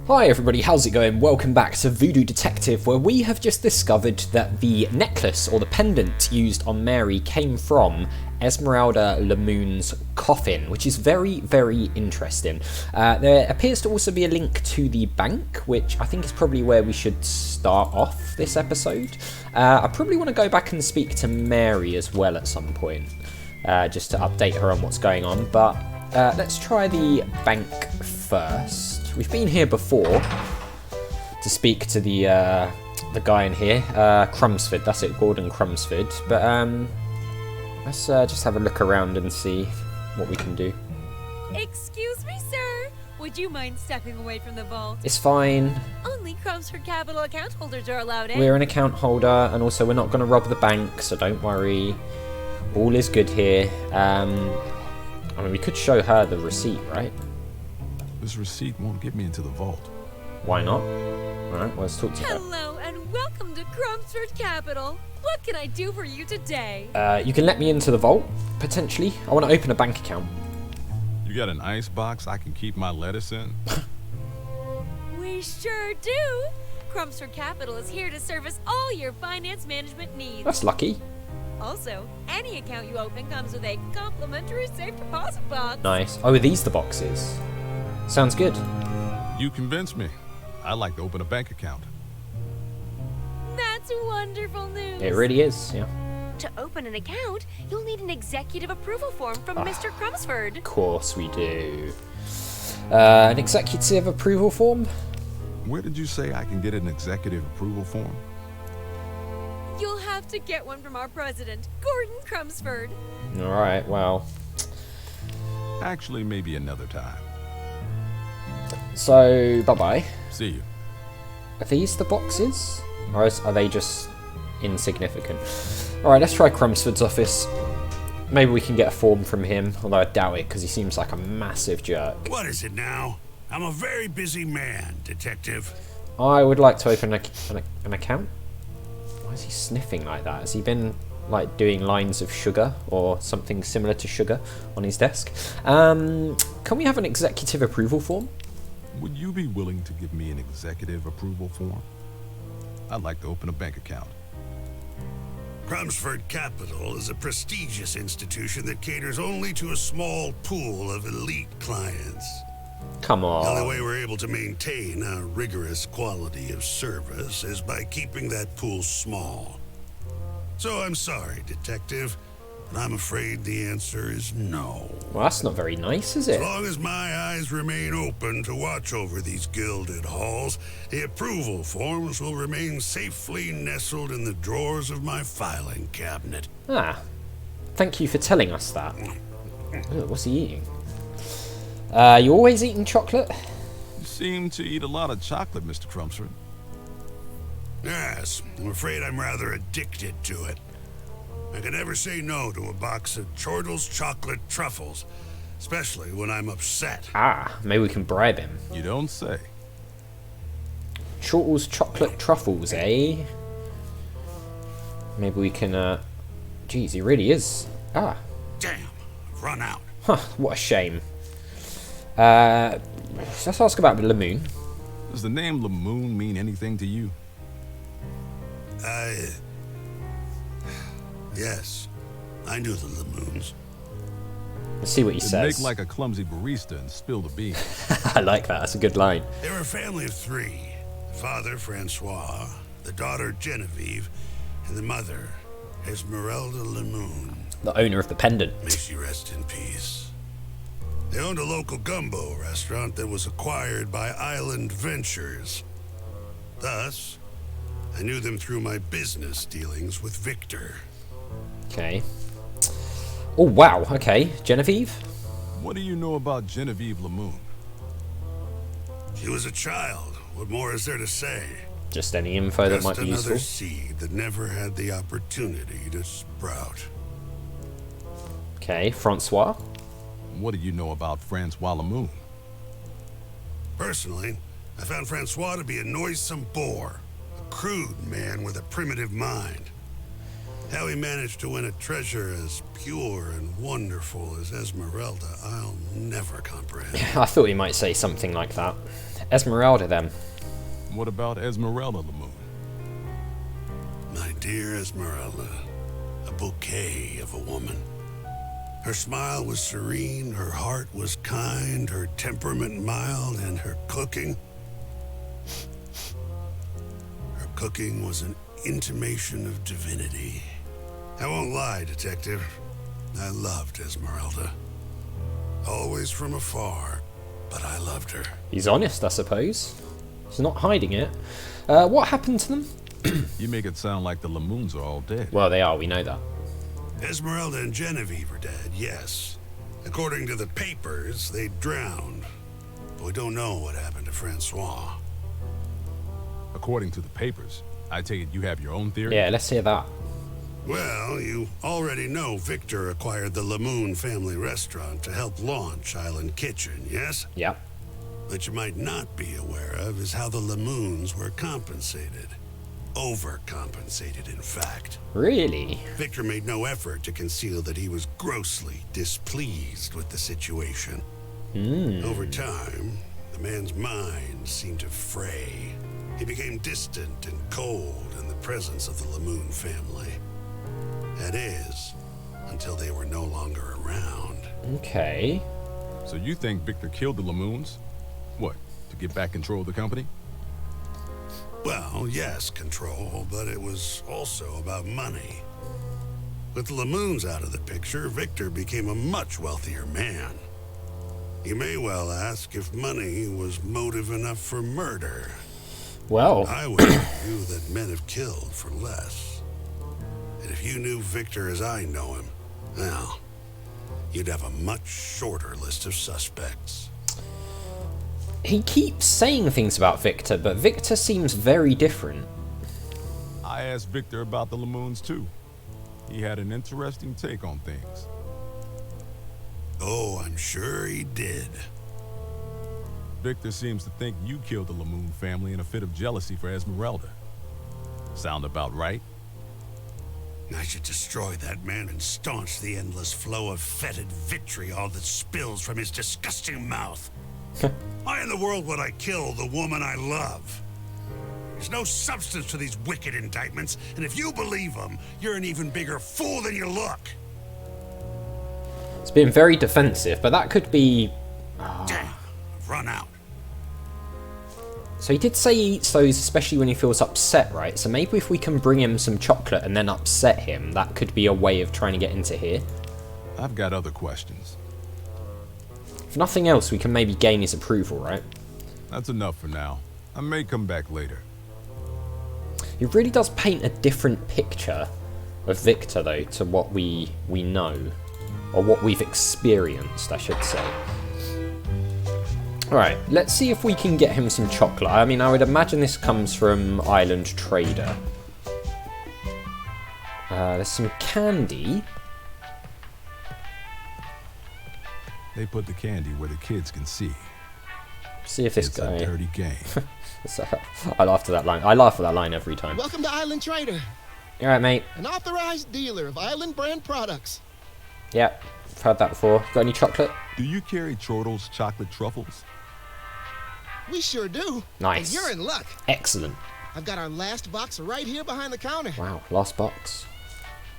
Hi everybody, how's it going? Welcome back to Voodoo Detective, where we have just discovered that the necklace or the pendant used on Mary came from Esmeralda LeMoon's coffin, which is very, very interesting. There appears to also be a link to the bank, which I think is probably where we should start off this episode. I probably want to go back and speak to Mary as well at some point, just to update her on what's going on, but let's try the bank first. We've been here before to speak to the guy in here, Crumbsford. That's it, Gordon Crumbsford. But let's just have a look around and see what we can do. Excuse me, sir. Would you mind stepping away from the vault? It's fine. Only Crumbsford Capital account holders are allowed in. We're an account holder, and also we're not going to rob the bank, so don't worry. All is good here. I mean, we could show her the receipt, right? This receipt won't get me into the vault. Why not? Alright, well, let's talk to her. Hello and welcome to Crumbsford Capital. What can I do for you today? You can let me into the vault, potentially. I want to open a bank account. You got an ice box I can keep my lettuce in? We sure do. Crumbsford Capital is here to service all your finance management needs. That's lucky. Also, any account you open comes with a complimentary safe deposit box. Nice. Oh, are these the boxes? Sounds good. You convinced me. I'd like to open a bank account. That's wonderful news. It really is, yeah. To open an account, you'll need an executive approval form from Mr. Crumbsford. Of course we do. An executive approval form? Where did you say I can get an executive approval form? You'll have to get one from our president, Gordon Crumbsford. Alright, well. Actually, maybe another time. So, bye-bye. See you. Are these the boxes? Or are they just insignificant? Alright, let's try Crumbsford's office. Maybe we can get a form from him, although I doubt it, because he seems like a massive jerk. What is it now? I'm a very busy man, detective. I would like to open an account. Why is he sniffing like that? Has he been, like, doing lines of sugar or something similar to sugar on his desk? Can we have an executive approval form? Would you be willing to give me an executive approval form? I'd like to open a bank account. Crumbsford Capital is a prestigious institution that caters only to a small pool of elite clients. Come on. The only way we're able to maintain a rigorous quality of service is by keeping that pool small. So I'm sorry, detective, but I'm afraid the answer is no. Well, that's not very nice, is it? As long as my eyes remain open to watch over these gilded halls, the approval forms will remain safely nestled in the drawers of my filing cabinet. Ah, thank you for telling us that. Ugh, what's he eating? You always eating chocolate? You seem to eat a lot of chocolate, Mr. Crumbsford. Yes, I'm afraid I'm rather addicted to it. I can never say no to a box of Chortle's chocolate truffles, especially when I'm upset. Ah, maybe we can bribe him. You don't say. Chortle's chocolate truffles, eh? Maybe we can, Geez, he really is. Ah. Damn, I've run out. Huh, what a shame. Let's ask about LeMoon. Does the name LeMoon mean anything to you? Yes, I knew the LeMoons. Let's see what he It'd says. make like a clumsy barista and spill the beans. I like that. That's a good line. They were a family of three. The father, Francois, the daughter, Genevieve, and the mother, Esmeralda LeMoon. The owner of the pendant. May she rest in peace. They owned a local gumbo restaurant that was acquired by Island Ventures. Thus, I knew them through my business dealings with Victor. Okay. Oh, wow. Okay. Genevieve? What do you know about Genevieve LeMoon? She was a child. What more is there to say? Just any info that might be Just another useful. seed that never had the opportunity to sprout. Okay. Francois? What do you know about Francois LeMoon? Personally, I found Francois to be a noisome bore. A crude man with a primitive mind. How he managed to win a treasure as pure and wonderful as Esmeralda, I'll never comprehend. I thought he might say something like that. Esmeralda then. What about Esmeralda, LeMoon? My dear Esmeralda, a bouquet of a woman. Her smile was serene, her heart was kind, her temperament mild, and her cooking was an intimation of divinity. I won't lie, Detective. I loved Esmeralda. Always from afar, but I loved her. He's honest, I suppose. He's not hiding it. What happened to them? You make it sound like the LeMoons are all dead. Well, they are, we know that. Esmeralda and Genevieve are dead, yes. According to the papers, they drowned. But we don't know what happened to Francois. According to the papers, I take it you have your own theory? Yeah, let's hear that. Well, you already know Victor acquired the LeMoon family restaurant to help launch Island Kitchen, yes? Yep. What you might not be aware of is how the LeMoons were compensated. Overcompensated, in fact. Really? Victor made no effort to conceal that he was grossly displeased with the situation. Over time, the man's mind seemed to fray. He became distant and cold in the presence of the LeMoon family. That is, until they were no longer around. Okay. So you think Victor killed the LeMoons? What, to get back control of the company? Well, yes, control, but it was also about money. With the LeMoons out of the picture, Victor became a much wealthier man. You may well ask if money was motive enough for murder. Well, I would argue that men have killed for less. And if you knew Victor as I know him, well, you'd have a much shorter list of suspects. he keeps saying things about Victor, but Victor seems very different. I asked Victor about the LeMoons too. He had an interesting take on things. Oh, I'm sure he did. Victor seems to think you killed the LeMoon family in a fit of jealousy for Esmeralda. Sound about right? I should destroy that man and staunch the endless flow of fetid vitriol that spills from his disgusting mouth. Why in the world would I kill the woman I love? There's no substance to these wicked indictments, and if you believe them, you're an even bigger fool than you look. It's been very defensive, but that could be... Damn, I've run out. So he did say he eats those especially when he feels upset, right? So maybe if we can bring him some chocolate and then upset him, that could be a way of trying to get into here. I've got other questions. If nothing else, we can maybe gain his approval, right? That's enough for now. I may come back later. He really does paint a different picture of Victor, though, to what we know. Or what we've experienced, I should say. Alright, let's see if we can get him some chocolate. I mean, I would imagine this comes from Island Trader. There's some candy. They put the candy where the kids can see. See if this It's guy... a dirty game. I laughed at that line. I laugh at that line every time. Welcome to Island Trader, Alright, mate. an authorized dealer of Island brand products. Yep, I've heard that before. Got any chocolate? Do you carry Chortle's chocolate truffles? We sure do. Nice. And you're in luck. Excellent. I've got our last box right here behind the counter. Wow, last box.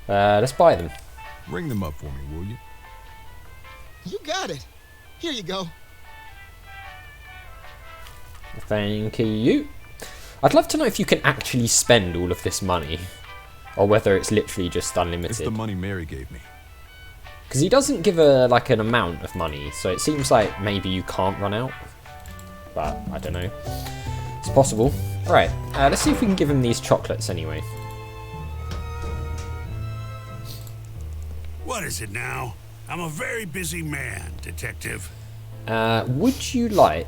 Let's buy them. Ring them up for me, will you? You got it. Here you go. Thank you. I'd love to know if you can actually spend all of this money. Or whether it's literally just It's unlimited. the money Mary gave me. Because he doesn't give an amount of money, so it seems like maybe you can't run out. But, I don't know. It's possible. Right, let's see if we can give him these chocolates anyway. What is it now? I'm a very busy man, Detective. Would you like...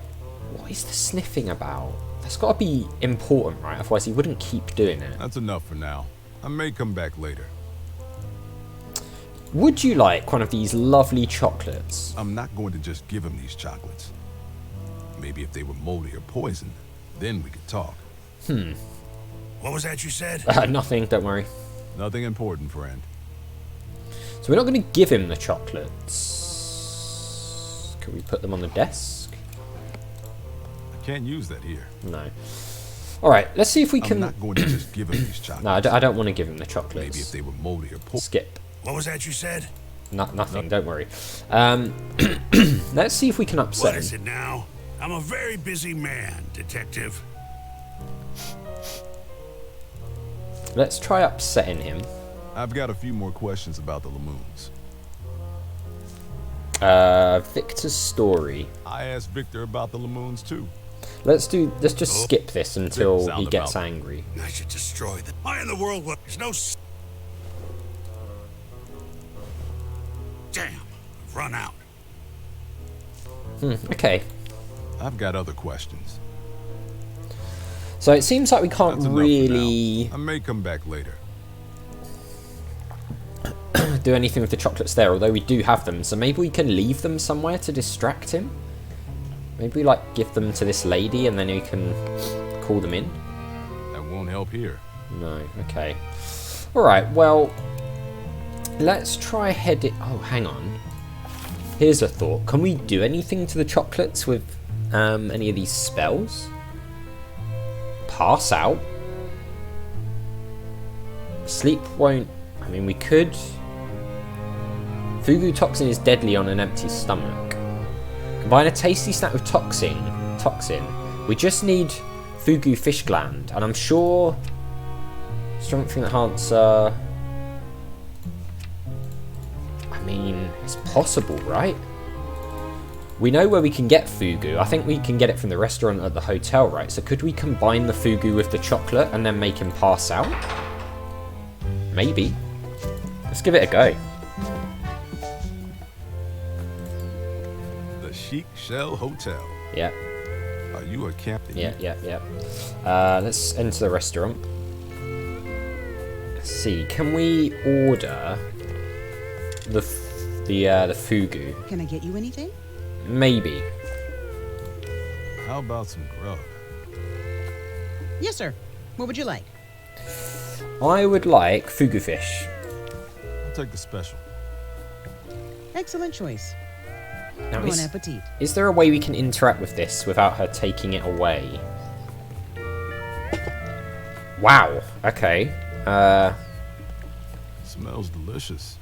What is the sniffing about? That's got to be important, right? Otherwise he wouldn't keep doing it. That's enough for now. I may come back later. Would you like one of these lovely chocolates? I'm not going to just give him these chocolates. Maybe if they were moldy or poisoned, then we could talk. What was that you said? Nothing, don't worry. Nothing important, friend. So we're not going to give him the chocolates. Can we put them on the desk? I Can't use that here. No. Alright, let's see if we I'm can... not going to just give him these chocolates. No, I don't want to give him the chocolates. Maybe if they were moldy or poor. Skip. What was that you said? Nothing, don't worry. Let's see if we can upset What him. is it now? I'm a very busy man, detective. Let's try upsetting him. I've got a few more questions about the LeMoons. Victor's story. I asked Victor about the LeMoons too. Let's just skip this until Sound he gets about- angry. I should destroy them. Why in the world? There's no. Damn, I've run out. Okay. I've got other questions. So it seems like we can't That's enough for really now. I may come back later. do anything with the chocolates there, although we do have them. So maybe we can leave them somewhere to distract him. Maybe we like give them to this lady and then we can call them in. That won't help here. No, okay. Alright, well, let's try head it. Oh, hang on. Here's a thought. Can we do anything to the chocolates with any of these spells? Pass out? Sleep won't... I mean, we could... Fugu toxin is deadly on an empty stomach. Combine a tasty snack with toxin. We just need Fugo Fish Gland, and I'm sure strength enhancer. I mean, it's possible, right? We know where we can get Fugu. I think we can get it from the restaurant at the hotel, right? So could we combine the Fugu with the chocolate and then make him pass out? Maybe. Let's give it a go. The Chic Shell Hotel. Yeah. Are you a captain? Yeah. Let's enter the restaurant. Let's see. Can we order the Fugu? Can I get you anything? Maybe. How about some grub? Yes, sir. What would you like? I would like Fugo Fish. I'll take the special. Excellent choice. Now, Bon appetit. is there a way we can interact with this without her taking it away? Wow. Okay. Smells delicious.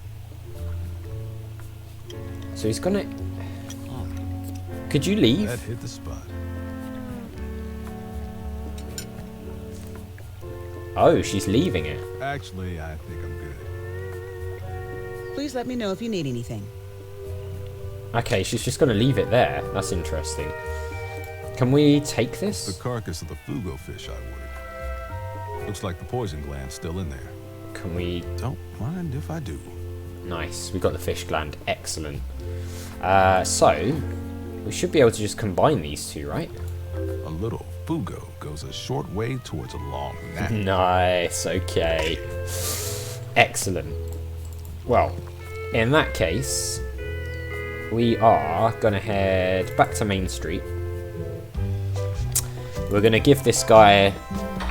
So he's gonna... Could you leave? That hit the spot. Oh, she's leaving it. Actually, I think I'm good. Please let me know if you need anything. Okay, she's just gonna leave it there. That's interesting. Can we take The this? carcass of the Fugo fish I ordered. Looks like the poison gland's still in there. Can we... Don't mind if I do. Nice. We got the fish gland. Excellent. So, we should be able to just combine these two, right? A little Fugo goes a short way towards a long nap. Nice. Okay. Excellent. Well, in that case, we are going to head back to Main Street. We're going to give this guy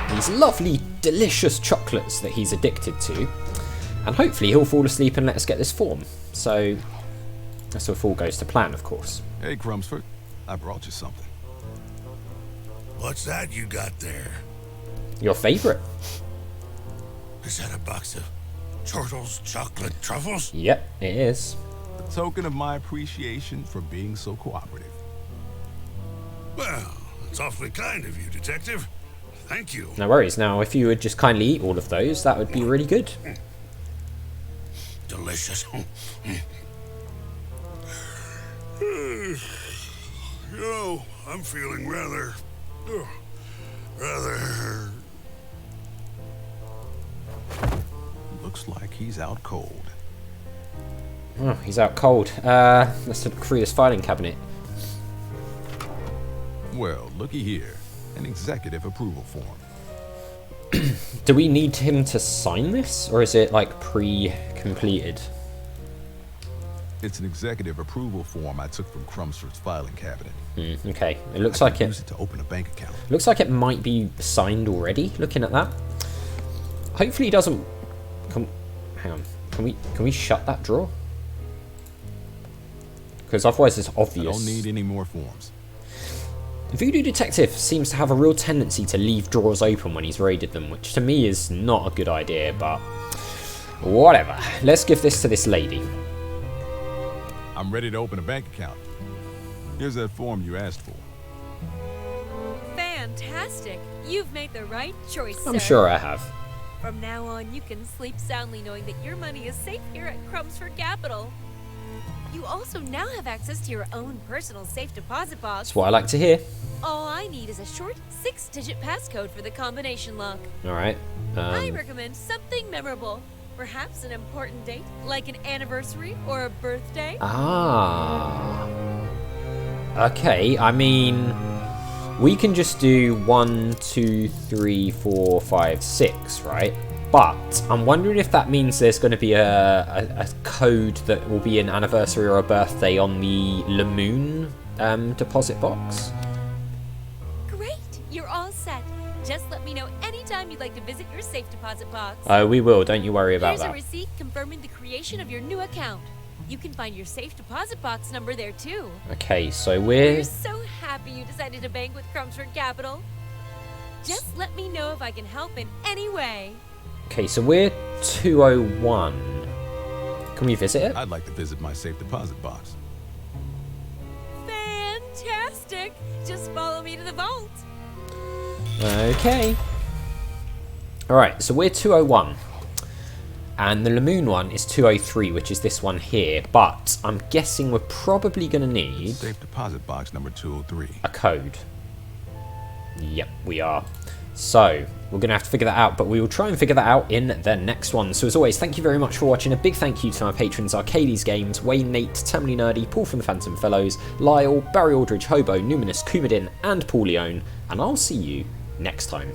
these lovely, delicious chocolates that he's addicted to. And hopefully he'll fall asleep and let us get this form. So, that's if all goes to plan, of course. Hey, Crumbsford, I brought you something. What's that you got there? Your favourite? Is that a box of Chortle's chocolate truffles? Yep, it is. A token of my appreciation for being so cooperative. Well, it's awfully kind of you, Detective. Thank you. No worries. Now, if you would just kindly eat all of those, that would be really good. Delicious. You know, I'm feeling rather... Looks like he's out cold. Oh, he's out cold. Let's look through this filing cabinet. Well, looky here. An executive approval form. Do we need him to sign this, or is it like pre-completed? It's an executive approval form I took from Crumbsford's filing cabinet. Okay, it looks I like can it. use it to open a bank account. Looks like it might be signed already. Looking at that. Hopefully, he doesn't. Hang on. Can we shut that drawer? Because otherwise, it's I obvious. don't need any more forms. Voodoo Detective seems to have a real tendency to leave drawers open when he's raided them, which to me is not a good idea, but whatever. Let's give this to this lady. I'm ready to open a bank account. Here's that form you asked for. Fantastic. You've made the right choice, sir. I'm sure I have. From now on, you can sleep soundly knowing that your money is safe here at Crumbsford Capital. You also now have access to your own personal safe deposit box. That's what I like to hear. All I need is a short 6-digit passcode for the combination lock. Alright. I recommend something memorable. Perhaps an important date, like an anniversary or a birthday. Ah. Okay, I mean, we can just do 1, 2, 3, 4, 5, 6, right? But I'm wondering if that means there's going to be a code that will be an anniversary or a birthday on the LeMoon deposit box. Great, you're all set. Just let me know anytime you'd like to visit your safe deposit box. We will, don't you worry about Here's a that. receipt confirming the creation of your new account. You can find your safe deposit box number there too. Okay, so We're so happy you decided to bank with Crumbsford Capital. Just let me know if I can help in any way. Okay, so we're 201. Can we visit it? I'd like to visit my safe deposit box. Fantastic! Just follow me to the vault. Okay. Alright, so we're 201. And the LeMoon one is 203, which is this one here. But I'm guessing we're probably going to need Safe deposit box number 203. a code. Yep, we are. So, we're going to have to figure that out, but we will try and figure that out in the next one. So as always, thank you very much for watching. A big thank you to my patrons, Arcades Games, Wayne, Nate, Terminally Nerdy, Paul from the Phantom Fellows, Lyle, Barry Aldridge, Hobo, Numinous, Kumadin, and Paul Leone. And I'll see you next time.